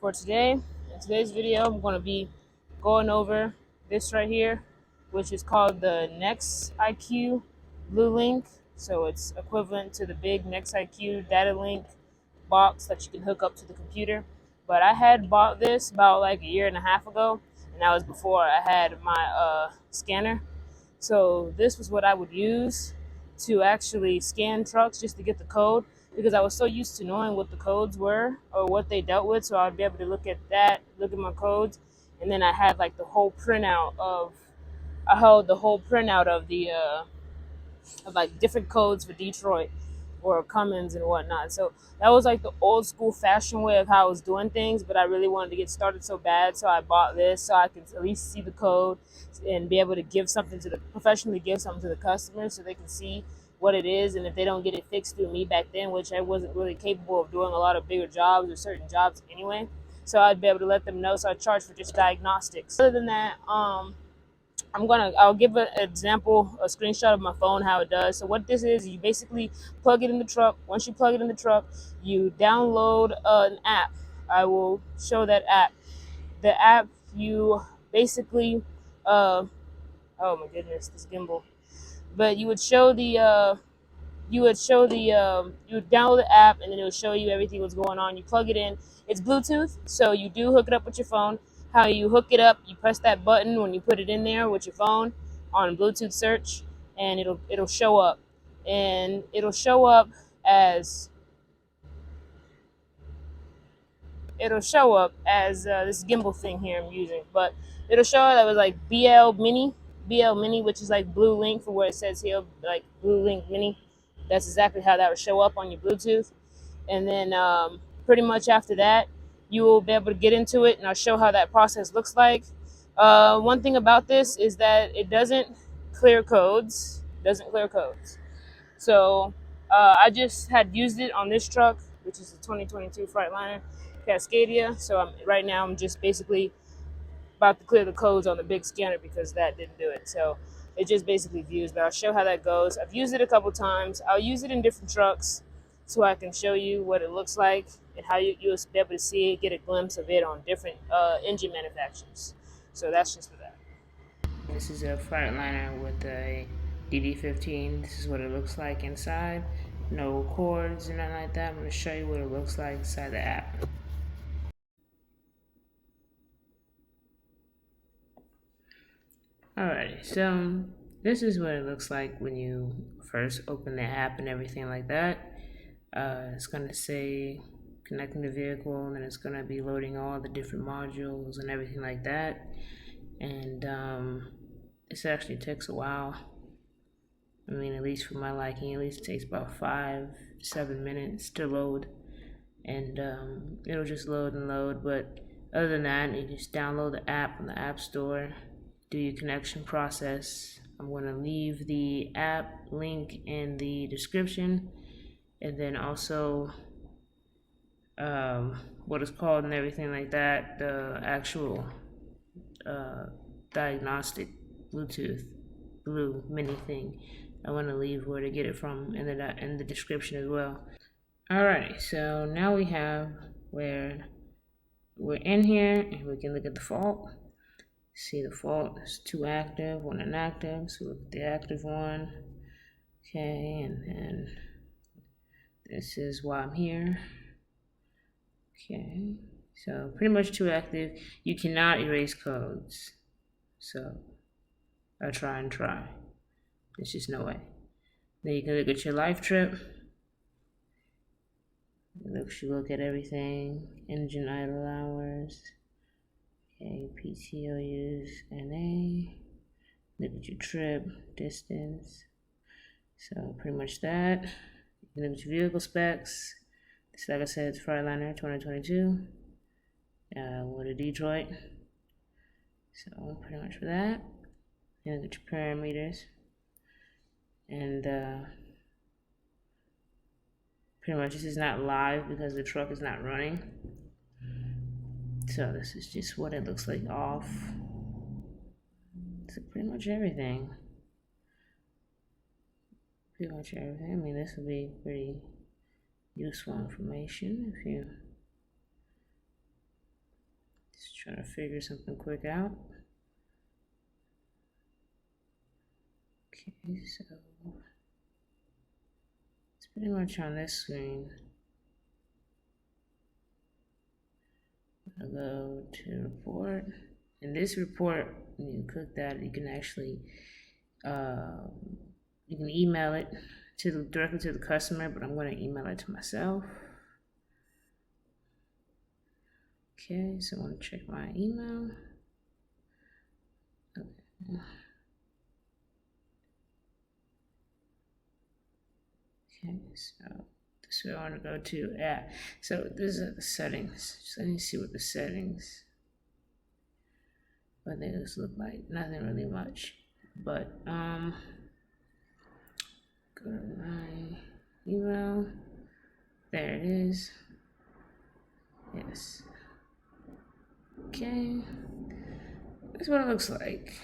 for today. In today's video, I'm going to be going over this right here, which is called the Nexiq Blue Link. So it's equivalent to the big Nexiq data link box that you can hook up to the computer. But I had bought this about like a year and a half ago, and that was before I had my scanner. So this was what I would use to actually scan trucks just to get the code, because I was so used to knowing what the codes were or what they dealt with. So I'd be able to look at that, look at my codes, and then I had like the whole printout of I held the whole printout of the of like different codes for Detroit or Cummins and whatnot. So that was like the old school fashioned way of how I was doing things, but I really wanted to get started so bad, so I bought this so I could at least see the code and be able to give something to the professionally give something to the customers so they can see what it is, and if they don't get it fixed through me back then, which I wasn't really capable of doing a lot of bigger jobs or certain jobs anyway. So I'd be able to let them know. So I charge for just diagnostics. Other than that, I'll give an example, a screenshot of my phone, how it does. So what this is, you basically plug it in the truck. Once you plug it in the truck, you download an app. I will show that app. The app, you basically, oh my goodness, this gimbal. But you would download the app, and then it will show you everything what's going on. You plug it in. It's Bluetooth, so you do hook it up with your phone. How you hook it up, you press that button when you put it in there with your phone on Bluetooth search, and it'll show up. And it'll show up as this gimbal thing here I'm using, but it'll show up that was like BL Mini, which is like Blue Link for where it says here, like Blue Link Mini. That's exactly how that would show up on your Bluetooth. And then pretty much after that, you will be able to get into it, and I'll show how that process looks like. One thing about this is that it doesn't clear codes. So I just had used it on this truck, which is a 2022 Freightliner Cascadia. So right now I'm just basically about to clear the codes on the big scanner because that didn't do it. So it just basically views, but I'll show how that goes. I've used it a couple times. I'll use it in different trucks so I can show you what it looks like and how you'll be able to see it, get a glimpse of it on different engine manufacturers. So that's just for that. This is a Freightliner with a DD15. This is what it looks like inside. No cords and nothing like that. I'm going to show you what it looks like inside the app. Alright, so this is what it looks like when you first open the app and everything like that. It's going to say connecting the vehicle, and then it's going to be loading all the different modules and everything like that. And this actually takes a while. I mean, at least for my liking, at least it takes about 5-7 minutes to load. And it'll just load and load. But other than that, you just download the app from the App Store, do your connection process. I'm going to leave the app link in the description, and then also what it's called and everything like that, the actual diagnostic Bluetooth Blue Mini thing. I want to leave where to get it from in the description as well. Alright, so now we have where we're in here, and we can look at the fault. See the fault is 2 active, 1 inactive. So look at the active one. Okay, and then this is why I'm here. Okay, so pretty much 2 active. You cannot erase codes. So I try and try. There's just no way. Then you can look at your life trip. Look at everything. Engine idle hours. Okay, PTO use NA. Look at your trip, distance. So pretty much that. You can look at your vehicle specs. It's like I said, it's Freightliner 2022. We're to Detroit. So pretty much for that. And look at your parameters. And pretty much this is not live because the truck is not running. So this is just what it looks like off. So pretty much everything. I mean, this will be pretty useful information if you Just trying to figure something quick out. Okay, so it's pretty much on this screen. I'll go to report. In this report, when you click that, you can actually you can email it directly to the customer, but I'm going to email it to myself. Okay, so I want to check my email. Okay. Okay, so this is where I want to go to. Yeah, so these are the settings. So let me see what the settings, what they just look like. Nothing really much, but go to my email. There it is. Yes. Okay. That's what it looks like.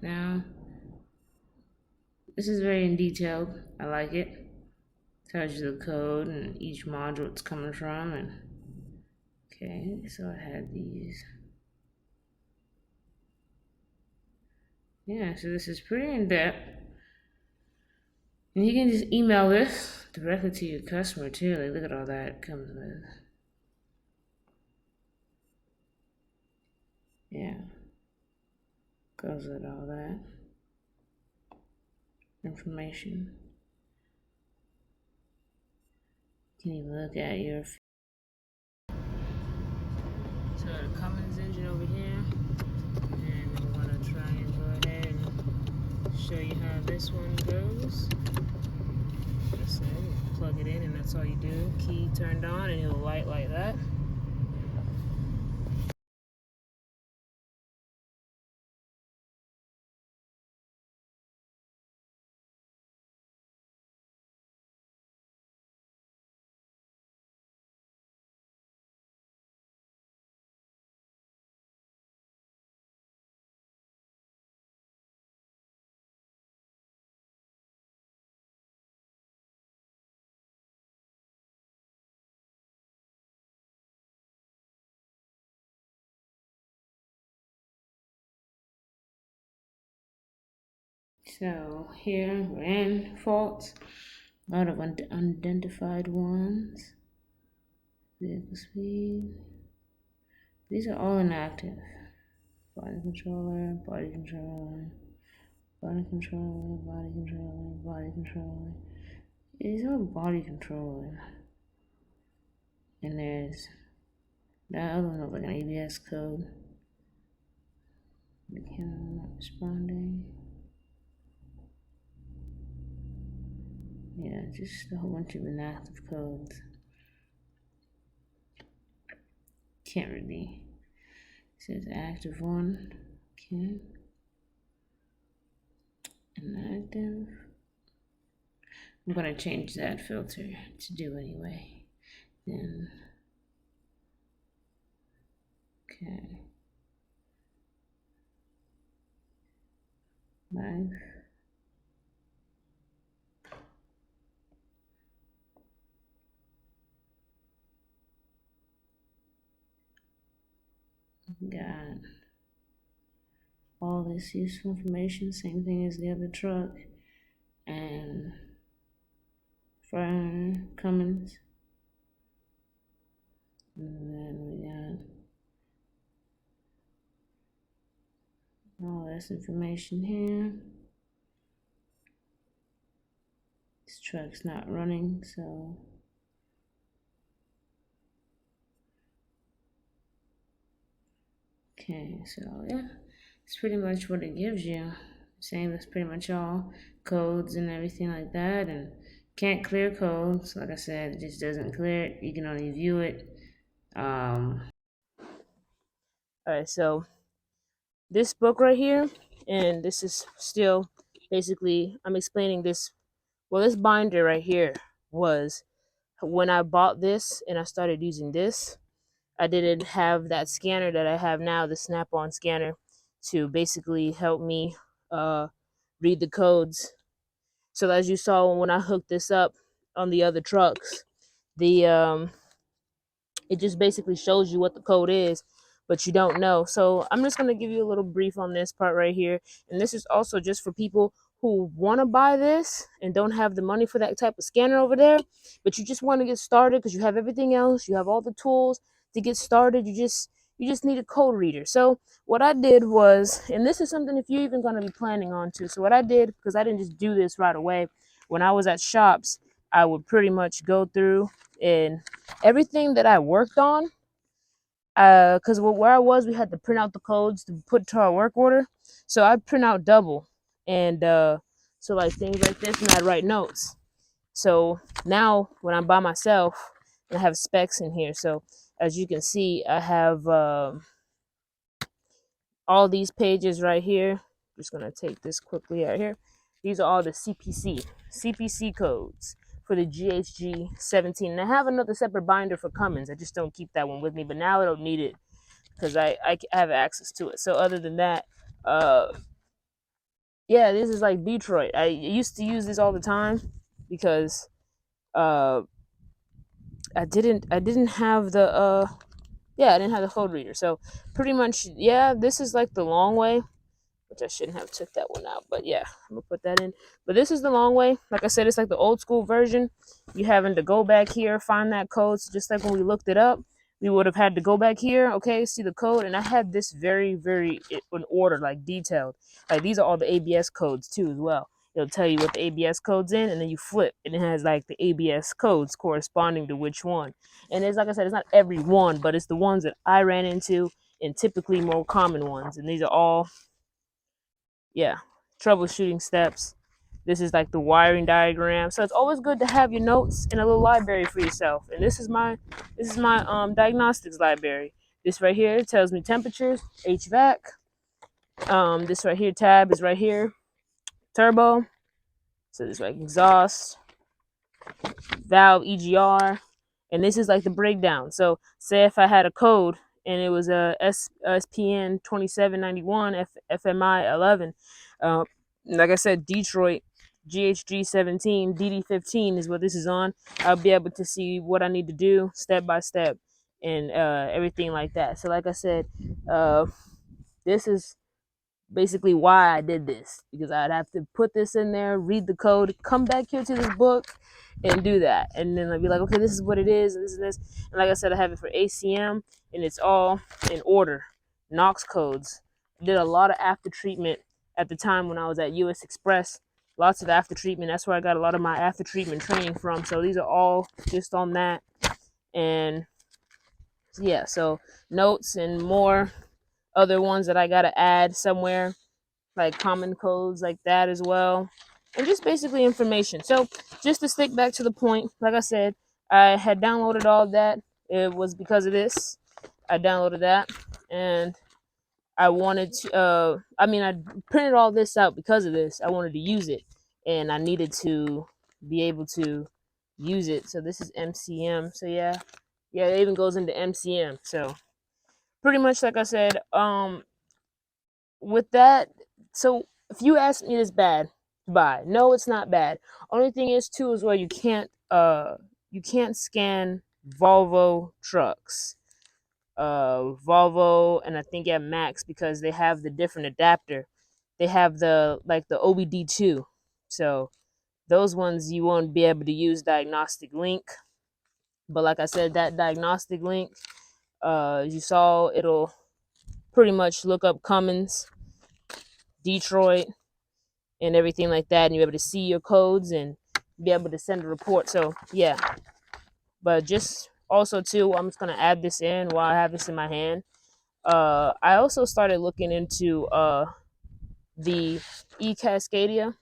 Now, this is very in detailed. I like it. Tells you the code and each module it's coming from. And okay, so I had these. Yeah, so this is pretty in depth. And you can just email this directly to your customer too. Like, look at all that it comes with. Yeah. Goes with all that information. You can even look at your. So the Cummins engine over here. And I'm going to try and go ahead and show you how this one goes. Just plug it in and that's all you do. Key turned on and it'll light like that. So here we're in faults, a lot of unidentified ones. Vehicle speed. These are all inactive. Body controller, body controller, body controller, body controller, body controller. These are body controller. And there's that other one looks like an ABS code. The camera not responding. Yeah, just a whole bunch of inactive codes. Can't really. It says active one. Okay. Inactive. I'm gonna change that filter to do anyway. Then okay. Live. Got all this useful information, same thing as the other truck. And for Cummins. And then we got all this information here. This truck's not running, so okay, so yeah, it's pretty much what it gives you. Same, that's pretty much all codes and everything like that. And can't clear codes, like I said, it just doesn't clear it. You can only view it. All right, so this book right here, and this is still basically I'm explaining this. Well, this binder right here was when I bought this and I started using this. I didn't have that scanner that I have now, the Snap-on scanner, to basically help me read the codes. So as you saw when I hooked this up on the other trucks, the it just basically shows you what the code is. but you don't know. So I'm just going to give you a little brief on this part right here. And this is also just for people who want to buy this and don't have the money for that type of scanner over there, but you just want to get started because you have everything else. You have all the tools to get started. You just need a code reader. So what I did was, and this is something if you're even going to be planning on to. So what I did, because I didn't just do this right away, when I was at shops, I would pretty much go through and everything that I worked on, because where I was, we had to print out the codes to put to our work order. So I'd print out double, and so like things like this, and I'd write notes. So now when I'm by myself, I have specs in here. So as you can see, I have all these pages right here. I'm just gonna take this quickly out here. These are all the CPC codes for the GHG 17. And I have another separate binder for Cummins. I just don't keep that one with me, but now I don't need it because I have access to it. So other than that, uh, yeah, this is like Detroit. I used to use this all the time because uh, I didn't have the I didn't have the code reader. So pretty much, yeah, this is like the long way, which I shouldn't have took that one out, but yeah, I'm gonna put that in. But this is the long way. Like I said, it's like the old school version. You having to go back here, find that code. So just like when we looked it up, we would have had to go back here, okay, see the code. And I had this very in order, like detailed. Like these are all the ABS codes too as well. It'll tell you what the ABS code's in, and then you flip, and it has like the ABS codes corresponding to which one. And it's like I said, it's not every one, but it's the ones that I ran into, and typically more common ones. And these are all, yeah, troubleshooting steps. This is like the wiring diagram. So it's always good to have your notes in a little library for yourself. And this is my diagnostics library. This right here tells me temperatures, HVAC. This right here tab is right here, turbo. So this like exhaust, valve, EGR, and this is like the breakdown. So say if I had a code and it was a SPN 2791 FMI 11, like I said, Detroit GHG 17 DD 15 is what this is on. I'll be able to see what I need to do step by step and everything like that. So like I said, this is basically why I did this, because I'd have to put this in there, read the code, come back here to this book and do that. And then I'd be like, okay, this is what it is, and this and this. And like I said, I have it for ACM and it's all in order. Knox codes. I did a lot of after treatment at the time when I was at US Express. Lots of after treatment. That's where I got a lot of my after treatment training from. So these are all just on that. And yeah, so notes and more other ones that I gotta add somewhere, like common codes like that as well, and just basically information. So just to stick back to the point, like I said, I had downloaded all that. It was because of this. I downloaded that, and I wanted to. I printed all this out because of this. I wanted to use it, and I needed to be able to use it. So this is MCM. So yeah, it even goes into MCM. So pretty much, like I said, with that, so if you ask me, this bad to buy? No, it's not bad. Only thing is too is where you can't scan Volvo trucks, Volvo, and I think at Max, because they have the different adapter. They have the like the OBD2, so those ones you won't be able to use diagnostic link. But like I said, that diagnostic link, as you saw, it'll pretty much look up Cummins, Detroit, and everything like that, and you're able to see your codes and be able to send a report. So yeah, but just also too, I'm just gonna add this in while I have this in my hand. I also started looking into the eCascadia.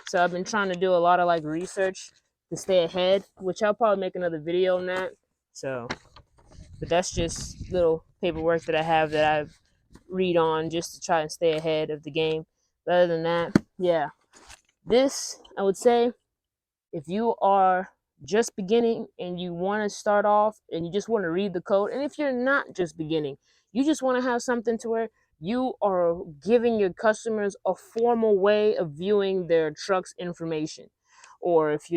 So I've been trying to do a lot of like research to stay ahead, which I'll probably make another video on that. So, but that's just little paperwork that I have that I've read on just to try and stay ahead of the game. But other than that, yeah, this I would say, if you are just beginning and you want to start off and you just want to read the code, and if you're not just beginning, you just want to have something to where you are giving your customers a formal way of viewing their truck's information. Or if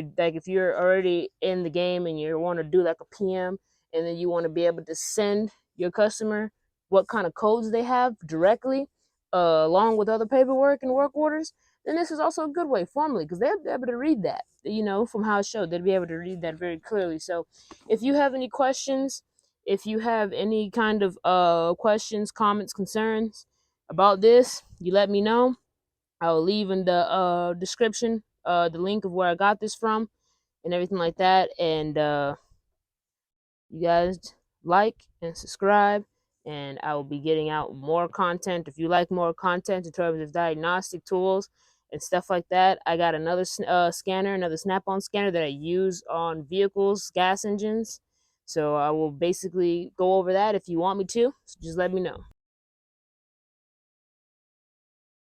you're already in the game and you want to do like a PM, and then you want to be able to send your customer what kind of codes they have directly, along with other paperwork and work orders, then this is also a good way formally, because they'll be able to read that, from how it showed. They'll be able to read that very clearly. So if you have any questions, if you have any kind of questions, comments, concerns about this, you let me know. I'll leave in the description the link of where I got this from and everything like that. And you guys like and subscribe, and I will be getting out more content. If you like more content in terms of diagnostic tools and stuff like that, I got another scanner, another snap-on scanner that I use on vehicles, gas engines. So I will basically go over that if you want me to. So just let me know.